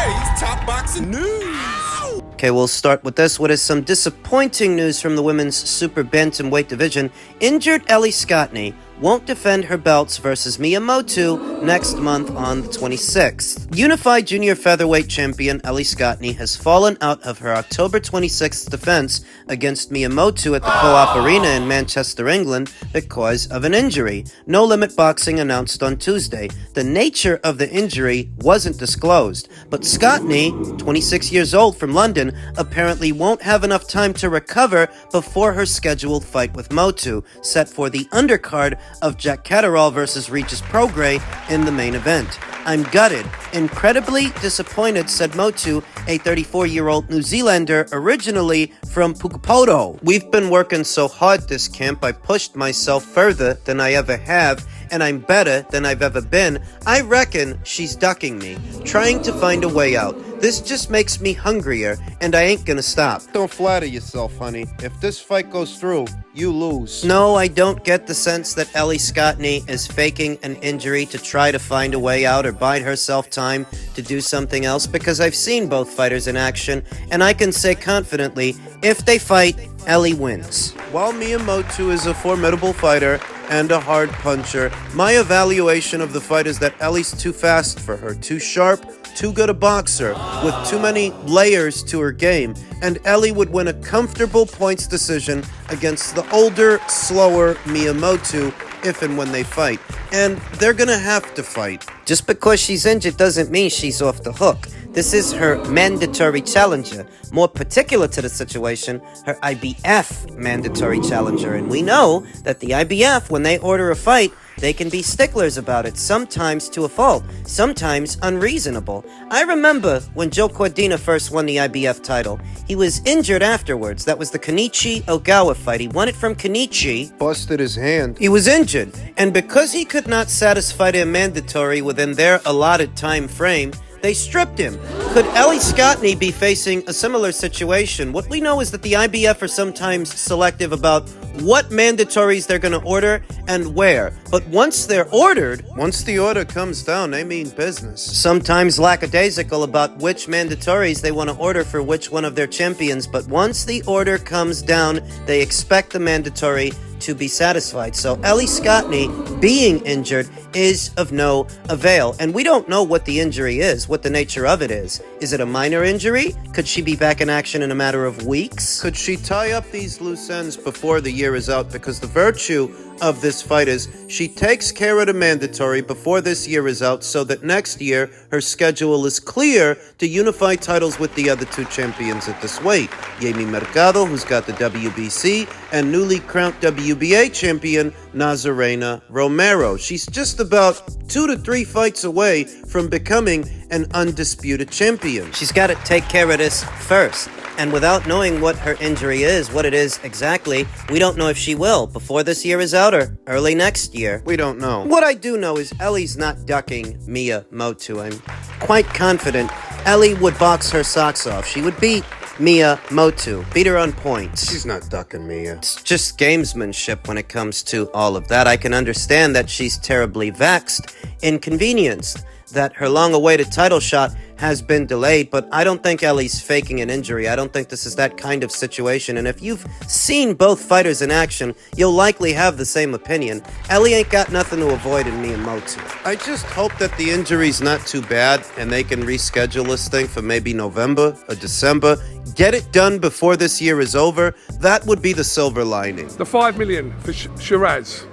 today's top boxing news. Okay, we'll start with this. What is some disappointing news from the women's super bantamweight division? Injured Ellie Scotney won't defend her belts versus Mia Motu next month on the 26th. Unified Junior Featherweight champion Ellie Scotney has fallen out of her October 26th defense against Mia Motu at the Co-op Arena in Manchester, England, because of an injury. No Limit Boxing announced on Tuesday. The nature of the injury wasn't disclosed, but Scotney, 26 years old from London, apparently won't have enough time to recover before her scheduled fight with Motu, set for the undercard of Jack Catterall versus Regis Prograis in the main event. I'm gutted, incredibly disappointed, said Motu, a 34-year-old New Zealander originally from Pukekohe. We've been working so hard this camp, I pushed myself further than I ever have, and I'm better than I've ever been. I reckon she's ducking me, trying to find a way out. This just makes me hungrier, and I ain't gonna stop. Don't flatter yourself, honey. If this fight goes through, you lose. No, I don't get the sense that Ellie Scotney is faking an injury to try to find a way out or bide herself time to do something else, because I've seen both fighters in action, and I can say confidently, if they fight, Ellie wins. While Mia Motu is a formidable fighter and a hard puncher, my evaluation of the fight is that Ellie's too fast for her, too sharp, too good a boxer, with too many layers to her game, and Ellie would win a comfortable points decision against the older, slower Mia Motu if and when they fight. And they're gonna have to fight. Just because she's injured doesn't mean she's off the hook. This is her mandatory challenger. More particular to the situation, her IBF mandatory challenger. And we know that the IBF, when they order a fight, they can be sticklers about it, sometimes to a fault, sometimes unreasonable. I remember when Joe Cordina first won the IBF title. He was injured afterwards. That was the Kenichi Ogawa fight. He won it from Kenichi. Busted his hand. He was injured, and because he could not satisfy their mandatory within their allotted time frame, they stripped him. Could Ellie Scotney be facing a similar situation? What we know is that the IBF are sometimes selective about what mandatories they're going to order and where. But once they're ordered, once the order comes down, they mean business. Sometimes lackadaisical about which mandatories they want to order for which one of their champions. But once the order comes down, they expect the mandatory to be satisfied. So Ellie Scotney being injured is of no avail. And we don't know what the injury is, what the nature of it is. Is it a minor injury? Could she be back in action in a matter of weeks? Could she tie up these loose ends before the year is out? Because the virtue of this fight is she takes care of the mandatory before this year is out so that next year her schedule is clear to unify titles with the other two champions at this weight. Jamie Mercado, who's got the WBC, and newly crowned WBA champion Nazarena Romero. She's just about 2 to 3 fights away from becoming an undisputed champion. She's got to take care of this first. And without knowing what her injury is, what it is exactly, we don't know if she will before this year is out or early next year. We don't know. What I do know is Ellie's not ducking Mia Motu. I'm quite confident Ellie would box her socks off. She would beat Mia Motu, beat her on points. She's not ducking Mia. It's just gamesmanship when it comes to all of that. I can understand that she's terribly vexed, inconvenienced, that her long-awaited title shot has been delayed, but I don't think Ellie's faking an injury. I don't think this is that kind of situation, and if you've seen both fighters in action, you'll likely have the same opinion. Ellie ain't got nothing to avoid in Mia Motu. I just hope that the injury's not too bad, and they can reschedule this thing for maybe November or December. Get it done before this year is over. That would be the silver lining. The 5 million for Sheeraz.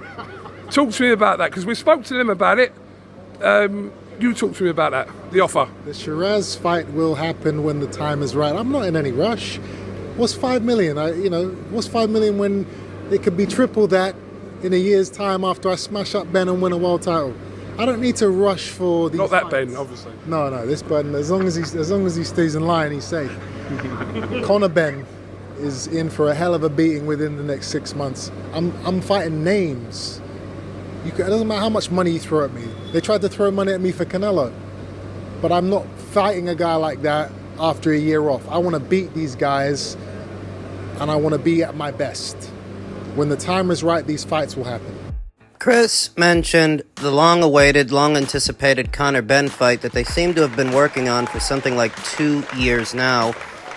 Talk to me about that, because we spoke to them about it. You talk to me about that, the offer. The Sheeraz fight will happen when the time is right. I'm not in any rush. What's 5 million? What's 5 million when it could be triple that in a year's time after I smash up Ben and win a world title? I don't need to rush for these. Not that fights. Ben, obviously. No, this Ben. As long as he stays in line, he's safe. Conor Ben is in for a hell of a beating within the next 6 months. I'm fighting names. It doesn't matter how much money you throw at me. They tried to throw money at me for Canelo. But I'm not fighting a guy like that after a year off. I want to beat these guys, and I want to be at my best. When the time is right, these fights will happen. Chris mentioned the long-awaited, long-anticipated Conor Benn fight that they seem to have been working on for something like 2 years now.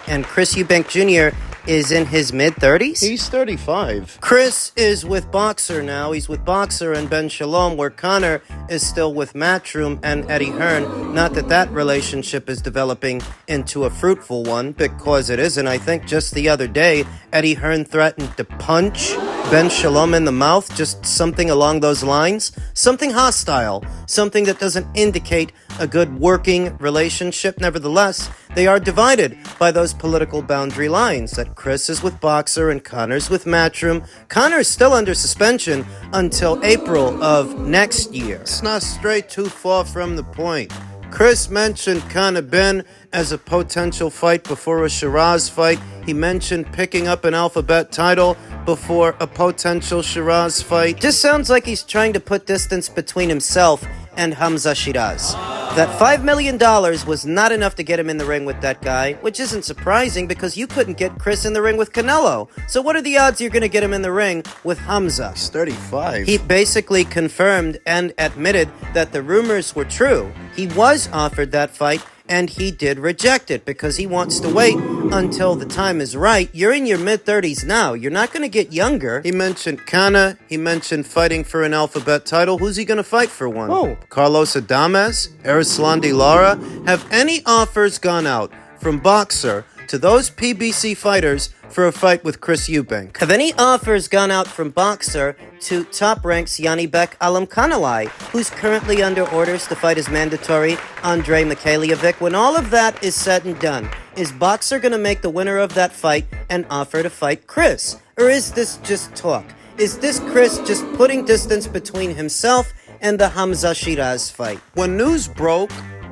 And Chris Eubank Jr. is in his mid-30s? He's 35. Chris is with Boxer now. He's with Boxer and Ben Shalom, where Conor is still with Matchroom and Eddie Hearn. Not that that relationship is developing into a fruitful one, because it isn't. I think just the other day, Eddie Hearn threatened to punch Ben Shalom in the mouth, just something along those lines. Something hostile, something that doesn't indicate a good working relationship. Nevertheless, they are divided by those political boundary lines, that Chris is with Boxer and Conor's with Matchroom. Conor's still under suspension until April of next year. It's not straight too far from the point. Chris mentioned Conor Benn as a potential fight before a Sheeraz fight. He mentioned picking up an alphabet title before a potential Sheeraz fight. Just sounds like he's trying to put distance between himself and Hamza Sheeraz. That $5 million was not enough to get him in the ring with that guy, which isn't surprising because you couldn't get Chris in the ring with Canelo. So what are the odds you're going to get him in the ring with Hamza? He's 35. He basically confirmed and admitted that the rumors were true. He was offered that fight, and he did reject it because he wants to wait until the time is right. You're in your mid-30s now. You're not going to get younger. He mentioned Conor. He mentioned fighting for an alphabet title. Who's he going to fight for one? Oh. Carlos Adames? Erislandy Lara? Have any offers gone out from Boxer to those PBC fighters for a fight with Chris Eubank? Have any offers gone out from Boxer to top ranks Yanibek Alamkhanalai, who's currently under orders to fight his mandatory Andrei Mikhailiovic? When all of that is said and done, is Boxer going to make the winner of that fight and offer to fight Chris? Or is this just talk? Is this Chris just putting distance between himself and the Hamza Sheeraz fight? When news broke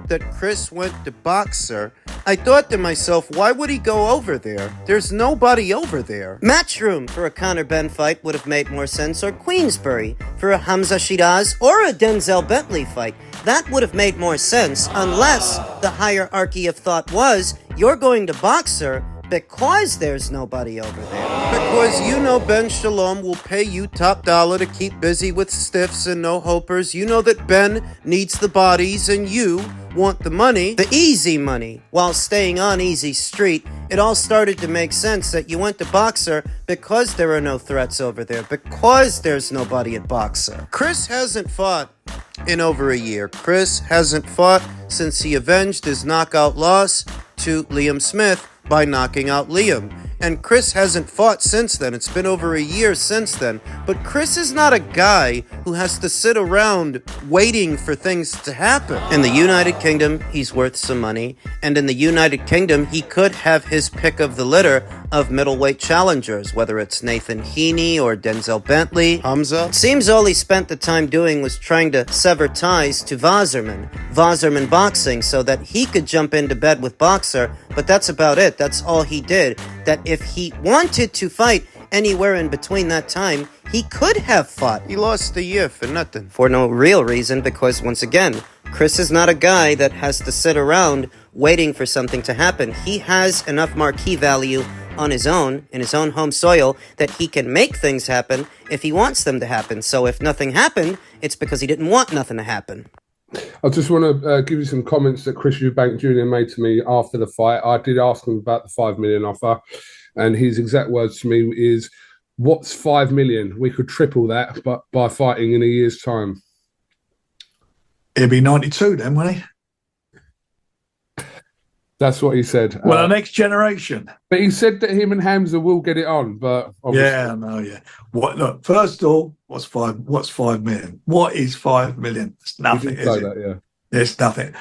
that Chris went to Boxer, I thought to myself, why would he go over there? There's nobody over there. Matchroom for a Conor Benn fight would have made more sense, or Queensbury for a Hamza Sheeraz or a Denzel Bentley fight. That would have made more sense, unless the hierarchy of thought was, you're going to Boxer because there's nobody over there. Because you know Ben Shalom will pay you top dollar to keep busy with stiffs and no-hopers. You know that Ben needs the bodies and you want the money. The easy money. While staying on easy street, it all started to make sense that you went to Boxer because there are no threats over there, because there's nobody at Boxer. Chris hasn't fought in over a year. Chris hasn't fought since he avenged his knockout loss to Liam Smith by knocking out Liam. And Chris hasn't fought since then. It's been over a year since then. But Chris is not a guy who has to sit around waiting for things to happen. In the United Kingdom, he's worth some money. And in the United Kingdom, he could have his pick of the litter of middleweight challengers, whether it's Nathan Heaney or Denzel Bentley. Hamza? It seems all he spent the time doing was trying to sever ties to Wasserman Boxing, so that he could jump into bed with Boxer. But that's about it. That's all he did. That if he wanted to fight anywhere in between that time, he could have fought. He lost a year for nothing. For no real reason, because once again, Chris is not a guy that has to sit around waiting for something to happen. He has enough marquee value on his own, in his own home soil, that he can make things happen if he wants them to happen. So if nothing happened, it's because he didn't want nothing to happen. I just want to give you some comments that Chris Eubank Jr. made to me after the fight. I did ask him about the $5 million offer, and his exact words to me is, "What's $5 million? We could triple that, but by fighting in a year's time." He'd be 92 then, wouldn't he? That's what he said. Well, the next generation. But he said that him and Hamza will get it on. But obviously... yeah, no, yeah. What? Look, first of all, what's 5 million? What is 5 million? It's nothing, is it? That, yeah. It's nothing.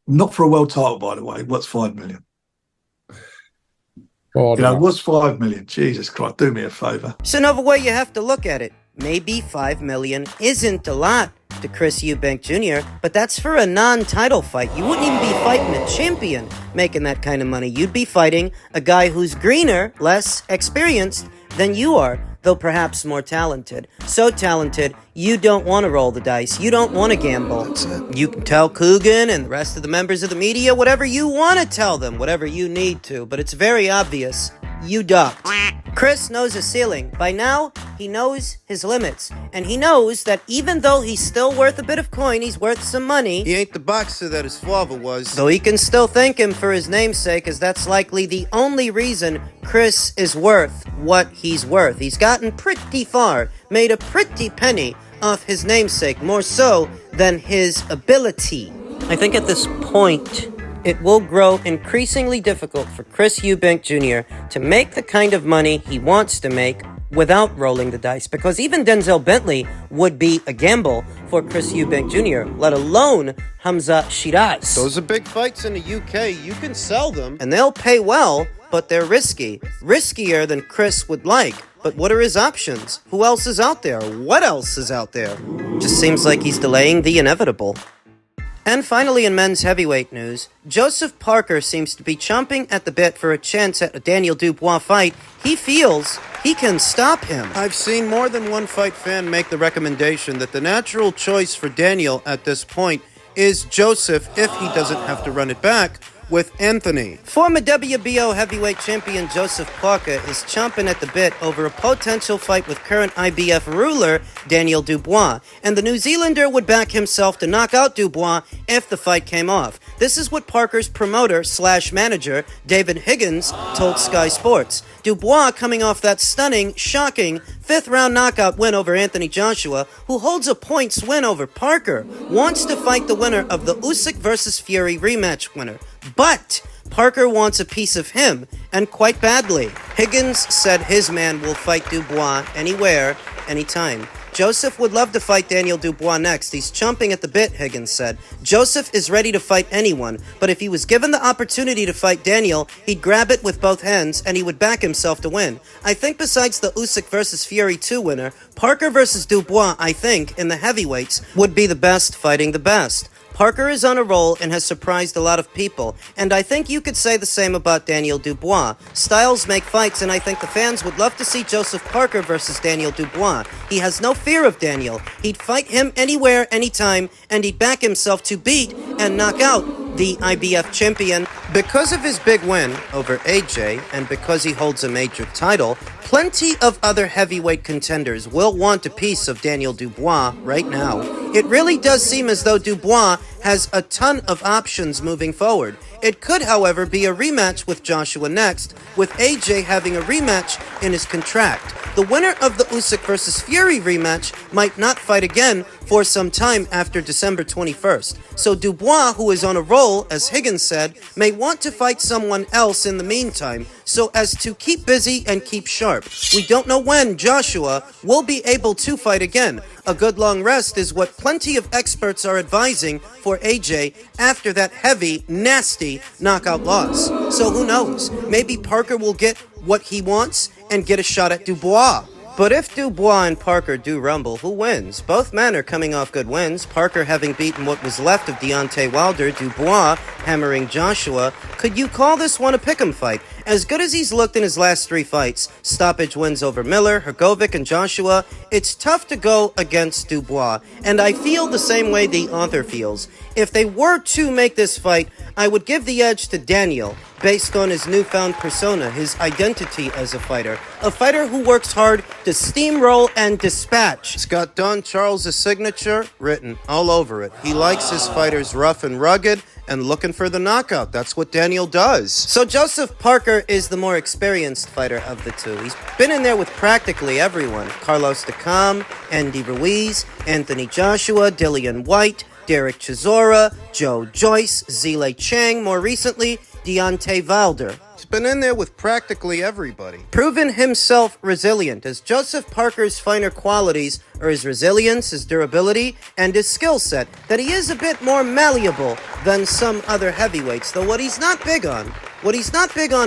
Not for a world title, by the way. What's 5 million? God, you know, what's 5 million? Jesus Christ, do me a favour. It's another way you have to look at it. Maybe $5 million isn't a lot to Chris Eubank Jr., but that's for a non-title fight. You wouldn't even be fighting a champion making that kind of money. You'd be fighting a guy who's greener, less experienced than you are, though perhaps more talented. So talented, you don't want to roll the dice. You don't want to gamble. That's it. You can tell Coogan and the rest of the members of the media whatever you want to tell them, whatever you need to, but it's very obvious you ducked. Chris knows his ceiling. By now, he knows his limits. And he knows that even though he's still worth a bit of coin, he's worth some money. He ain't the boxer that his father was. Though he can still thank him for his namesake, as that's likely the only reason Chris is worth what he's worth. He's gotten pretty far, made a pretty penny off his namesake, more so than his ability. I think at this point, it will grow increasingly difficult for Chris Eubank Jr. to make the kind of money he wants to make without rolling the dice, because even Denzel Bentley would be a gamble for Chris Eubank Jr., let alone Hamza Sheeraz. Those are big fights in the UK. You can sell them. And they'll pay well, but they're risky. Riskier than Chris would like. But what are his options? Who else is out there? What else is out there? Just seems like he's delaying the inevitable. And finally, in men's heavyweight news, Joseph Parker seems to be chomping at the bit for a chance at a Daniel Dubois fight. He feels he can stop him. I've seen more than one fight fan make the recommendation that the natural choice for Daniel at this point is Joseph if he doesn't have to run it back with Anthony. Former WBO heavyweight champion Joseph Parker is chomping at the bit over a potential fight with current IBF ruler Daniel Dubois, and the New Zealander would back himself to knock out Dubois if the fight came off. This is what Parker's promoter/manager, David Higgins, told Sky Sports. Dubois, coming off that stunning, shocking, fifth-round knockout win over Anthony Joshua, who holds a points win over Parker, wants to fight the winner of the Usyk versus Fury rematch winner. But Parker wants a piece of him, and quite badly. Higgins said his man will fight Dubois anywhere, anytime. Joseph would love to fight Daniel Dubois next. He's chomping at the bit, Higgins said. Joseph is ready to fight anyone, but if he was given the opportunity to fight Daniel, he'd grab it with both hands, and he would back himself to win. I think besides the Usyk versus Fury 2 winner, Parker versus Dubois, I think, in the heavyweights, would be the best fighting the best. Parker is on a roll and has surprised a lot of people, and I think you could say the same about Daniel Dubois. Styles make fights, and I think the fans would love to see Joseph Parker versus Daniel Dubois. He has no fear of Daniel. He'd fight him anywhere, anytime, and he'd back himself to beat and knock out the IBF champion. Because of his big win over AJ, and because he holds a major title, plenty of other heavyweight contenders will want a piece of Daniel Dubois right now. It really does seem as though Dubois has a ton of options moving forward. It could, however, be a rematch with Joshua next, with AJ having a rematch in his contract. The winner of the Usyk versus Fury rematch might not fight again for some time after December 21st. So Dubois, who is on a roll, as Higgins said, may want to fight someone else in the meantime, so as to keep busy and keep sharp. We don't know when Joshua will be able to fight again. A good long rest is what plenty of experts are advising for AJ after that heavy, nasty knockout loss. So who knows? Maybe Parker will get what he wants and get a shot at Dubois. But if Dubois and Parker do rumble, who wins? Both men are coming off good wins, Parker having beaten what was left of Deontay Wilder, Dubois hammering Joshua. Could you call this one a pick'em fight? As good as he's looked in his last 3 fights, stoppage wins over Miller, Hrgovic, and Joshua, it's tough to go against Dubois, and I feel the same way the author feels. If they were to make this fight, I would give the edge to Daniel, based on his newfound persona, his identity as a fighter who works hard to steamroll and dispatch. It's got Don Charles' signature written all over it. He likes his fighters rough and rugged and looking for the knockout. That's what Daniel does. So Joseph Parker is the more experienced fighter of the two. He's been in there with practically everyone. Carlos Takam, Andy Ruiz, Anthony Joshua, Dillian White, Derek Chisora, Joe Joyce, Zile Chang, more recently, Deontay Wilder. He's been in there with practically everybody. Proven himself resilient, as Joseph Parker's finer qualities are his resilience, his durability, and his skill set, that he is a bit more malleable than some other heavyweights, though what he's not big on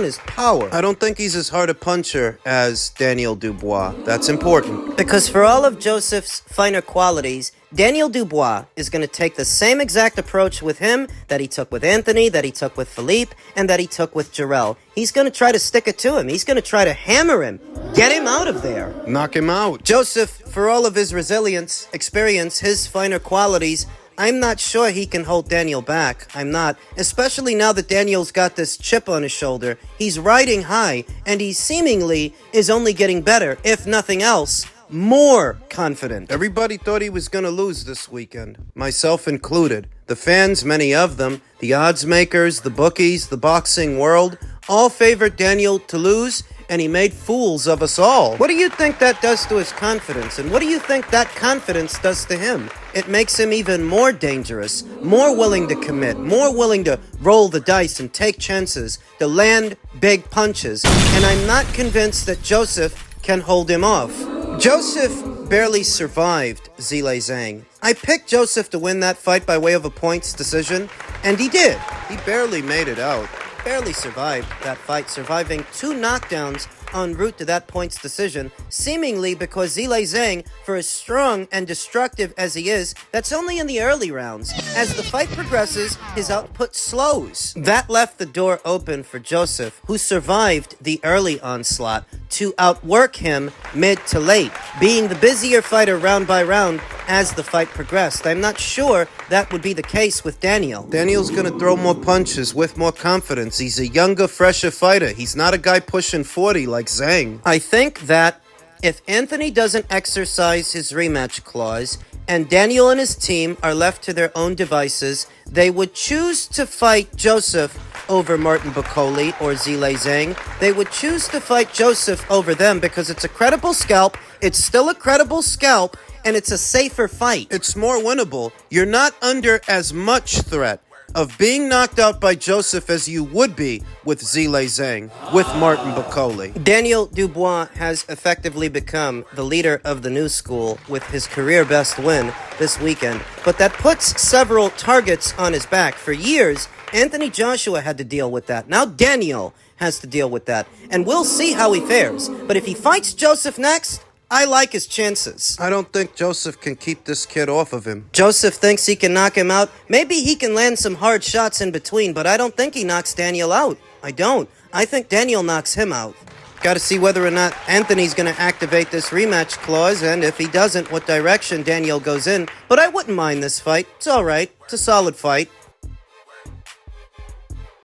is power. I don't think he's as hard a puncher as Daniel Dubois. That's important. Because for all of Joseph's finer qualities, Daniel Dubois is going to take the same exact approach with him that he took with Anthony, that he took with Philippe, and that he took with Jarrell. He's going to try to stick it to him. He's going to try to hammer him. Get him out of there. Knock him out. Joseph, for all of his resilience, experience, his finer qualities, I'm not sure he can hold Daniel back. I'm not. Especially now that Daniel's got this chip on his shoulder. He's riding high, and he seemingly is only getting better, if nothing else, more confident. Everybody thought he was going to lose this weekend, myself included. The fans, many of them, the odds makers, the bookies, the boxing world, all favored Daniel to lose, and he made fools of us all. What do you think that does to his confidence? And what do you think that confidence does to him? It makes him even more dangerous, more willing to commit, more willing to roll the dice and take chances, to land big punches. And I'm not convinced that Joseph can hold him off. Joseph barely survived Zhilei Zhang. I picked Joseph to win that fight by way of a points decision, and he did. He barely made it out. Barely survived that fight, surviving 2 knockdowns en route to that points decision, seemingly because Zhilei Zhang, for as strong and destructive as he is, that's only in the early rounds. As the fight progresses, his output slows. That left the door open for Joseph, who survived the early onslaught, to outwork him mid to late, being the busier fighter round by round as the fight progressed. I'm not sure that would be the case with Daniel. Daniel's gonna throw more punches with more confidence. He's a younger, fresher fighter. He's not a guy pushing 40 like Zhang. I think that if Anthony doesn't exercise his rematch clause, and Daniel and his team are left to their own devices, they would choose to fight Joseph over Martin Bakole or Zhilei Zhang. They would choose to fight Joseph over them because it's a credible scalp, it's still a credible scalp, and it's a safer fight. It's more winnable. You're not under as much threat of being knocked out by Joseph as you would be with Zhilei Zhang, with Martin Bakole. Daniel Dubois has effectively become the leader of the new school with his career best win this weekend, but that puts several targets on his back. For years, Anthony Joshua had to deal with that. Now Daniel has to deal with that, and we'll see how he fares. But if he fights Joseph next, I like his chances. I don't think Joseph can keep this kid off of him. Joseph thinks he can knock him out. Maybe he can land some hard shots in between, but I don't think he knocks Daniel out. I don't. I think Daniel knocks him out. Got to see whether or not Anthony's going to activate this rematch clause, and if he doesn't, what direction Daniel goes in. But I wouldn't mind this fight. It's all right. It's a solid fight.